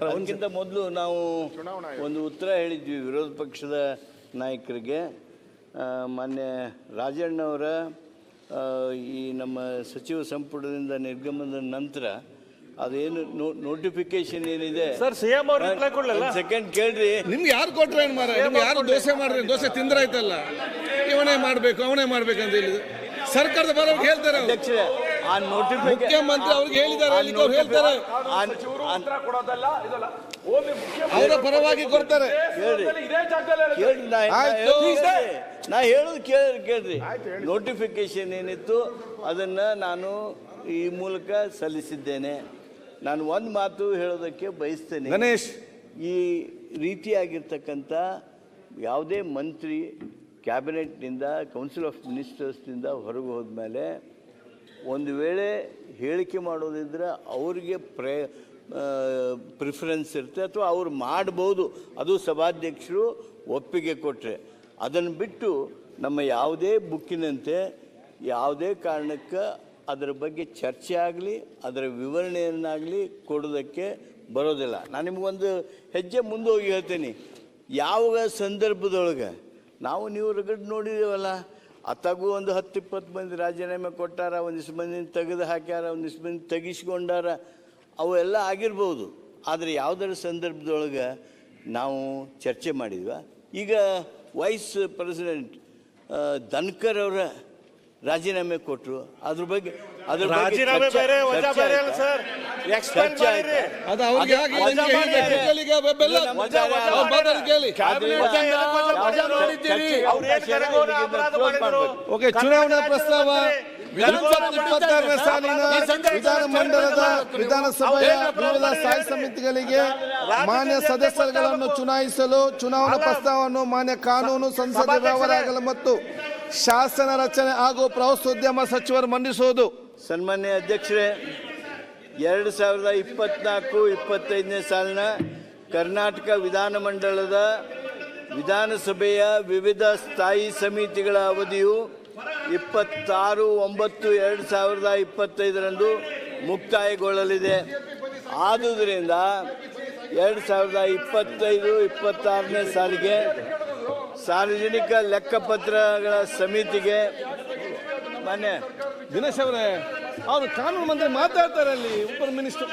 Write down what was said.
ಅದಕ್ಕಿಂತ ಮೊದಲು ನಾವು ಒಂದು ಉತ್ತರ ಹೇಳಿದ್ವಿ ವಿರೋಧ ಪಕ್ಷದ ನಾಯಕರಿಗೆ. ಮಾನ್ಯ ರಾಜಣ್ಣವರ ಈ ನಮ್ಮ ಸಚಿವ ಸಂಪುಟದಿಂದ ನಿರ್ಗಮನದ ನಂತರ ಅದೇನು ನೋಟಿಫಿಕೇಶನ್ ಏನಿದೆ ಸರ್, ಸಿಎಂ ಅವರು ಸೆಕೆಂಡ್ ಕೇಳ್ರಿ. ನಿಮ್ಗೆ ಯಾರು ಕೊಟ್ರೆ ಏನು ಮಾರ, ನಿಮ್ಗೆ ಯಾರು ದೋಸೆ ಮಾಡ್ರಿ, ದೋಸೆ ತಿಂದ್ರಾಯ್ತಲ್ಲ, ಇವನೇ ಮಾಡ್ಬೇಕು ಅವನೇ ಮಾಡ್ಬೇಕಂತ ಹೇಳಿದ್ರು ಸರ್ಕಾರದ ಬರೋರಿಗೆ ಹೇಳ್ತಾರೆ. ಅಧ್ಯಕ್ಷರೇ, ಆ ಮುಖ್ಯಮಂತ್ರಿ ಅವ್ರಿಗೆ ಹೇಳಿದ್ದಾರೆ, ಅವ್ರು ಹೇಳ್ತಾರೆ, ಅವರ ಪರವಾಗಿ ಕೊಡ್ತಾರೆ. ನಾ ಹೇಳೋದು ಕೇಳ್ರಿ. ನೋಟಿಫಿಕೇಶನ್ ಏನಿತ್ತು ಅದನ್ನ ನಾನು ಈ ಮೂಲಕ ಸಲ್ಲಿಸಿದ್ದೇನೆ. ನಾನು ಒಂದು ಮಾತು ಹೇಳೋದಕ್ಕೆ ಬಯಸ್ತೇನೆ. ಗಣೇಶ್, ಈ ರೀತಿಯಾಗಿರ್ತಕ್ಕಂಥ ಯಾವುದೇ ಮಂತ್ರಿ ಕ್ಯಾಬಿನೆಟ್ನಿಂದ ಕೌನ್ಸಿಲ್ ಆಫ್ ಮಿನಿಸ್ಟರ್ಸ್ನಿಂದ ಹೊರಗೆ ಹೋದ್ಮೇಲೆ ಒಂದು ವೇಳೆ ಹೇಳಿಕೆ ಮಾಡೋದಿದ್ರೆ ಅವ್ರಿಗೆ ಪ್ರಿಫರೆನ್ಸ್ ಇರುತ್ತೆ ಅಥವಾ ಅವ್ರು ಮಾಡ್ಬೋದು, ಅದು ಸಭಾಧ್ಯಕ್ಷರು ಒಪ್ಪಿಗೆ ಕೊಟ್ಟರೆ. ಅದನ್ನು ಬಿಟ್ಟು ನಮ್ಮ ಯಾವುದೇ ಬುಕ್ಕಿನಂತೆ ಯಾವುದೇ ಕಾರಣಕ್ಕೆ ಅದರ ಬಗ್ಗೆ ಚರ್ಚೆ ಆಗಲಿ ಅದರ ವಿವರಣೆಯನ್ನಾಗಲಿ ಕೊಡೋದಕ್ಕೆ ಬರೋದಿಲ್ಲ. ನಾನು ನಿಮಗೊಂದು ಹೆಜ್ಜೆ ಮುಂದೆ ಹೋಗಿ ಹೇಳ್ತೀನಿ. ಯಾವ ಸಂದರ್ಭದೊಳಗೆ ನಾವು ನೀವು ರಗಡ್ ನೋಡಿದೇವಲ್ಲ, ಅತ್ತಾಗೂ ಒಂದು 10-20 ಮಂದಿ ರಾಜೀನಾಮೆ ಕೊಟ್ಟಾರ, ಒಂದಿಷ್ಟು ಮಂದಿ ತೆಗೆದು ಹಾಕ್ಯಾರ, ಒಂದಿಷ್ಟು ಮಂದಿ ತೆಗಿಸ್ಕೊಂಡಾರ, ಅವೆಲ್ಲ ಆಗಿರ್ಬೋದು. ಆದರೆ ಯಾವುದರ ಸಂದರ್ಭದೊಳಗೆ ನಾವು ಚರ್ಚೆ ಮಾಡಿದ್ವ? ಈಗ ವೈಸ್ ಪ್ರೆಸಿಡೆಂಟ್ ಧನ್ಕರ್ ಅವರ ರಾಜೀನಾಮೆ ಕೊಟ್ಟರು, ಅದ್ರ ಬಗ್ಗೆ ರಾಜೀನಾಮೆ ಬೇರೆ ವಜಾ ಬೇರೆ ಅಲ್ಲ ಸರ್. ಎಕ್ಸ್ಪ್ಲೇನ್ ಮಾಡಿರಿ. ಅದು ಅವ್ರಿಗೆ ಆಗಿ ಕೇಳಿಗೆ ಬೆಲ್ಲ ಮಾತಾಡಿ ಕೇಳಿ. ಓಕೆ, ಚುನಾವಣಾ ಪ್ರಸ್ತಾವ 2026ನೇ ಸಾಲಿನ ವಿಧಾನಸಭೆಯ ವಿವಿಧ ಸ್ಥಾಯಿ ಸಮಿತಿಗಳಿಗೆ ಮಾನ್ಯ ಸದಸ್ಯರುಗಳನ್ನು ಚುನಾಯಿಸಲು ಚುನಾವಣಾ ಪ್ರಸ್ತಾವವನ್ನು ಮಾನ್ಯ ಕಾನೂನು, ಸಂಸದೀಯ ವ್ಯವಹಾರಗಳು ಮತ್ತು ಶಾಸನ ರಚನೆ ಹಾಗೂ ಪ್ರವಾಸೋದ್ಯಮ ಸಚಿವರು ಮಂಡಿಸುವುದು. ಸನ್ಮಾನ್ಯ ಅಧ್ಯಕ್ಷರೇ, 2024-25ನೇ ಸಾಲಿನ ಕರ್ನಾಟಕ ವಿಧಾನಮಂಡಲದ ವಿಧಾನಸಭೆಯ ವಿವಿಧ ಸ್ಥಾಯಿ ಸಮಿತಿಗಳ ಅವಧಿಯು 26/9/2025 ಮುಕ್ತಾಯಗೊಳ್ಳಲಿದೆ. ಆದುದರಿಂದ 2025-26ನೇ ಸಾಲಿಗೆ ಸಾರ್ವಜನಿಕ ಲೆಕ್ಕಪತ್ರಗಳ ಸಮಿತಿಗೆ ಮಾನ್ಯ ದಿನೇಶ್ ಅವರೇ, ಅವರು ಕಾನೂನು ಮಂತ್ರಿ ಮಾತಾಡ್ತಾರೆ ಅಲ್ಲಿ, ಉಪ ಮಿನಿಸ್ಟರ್.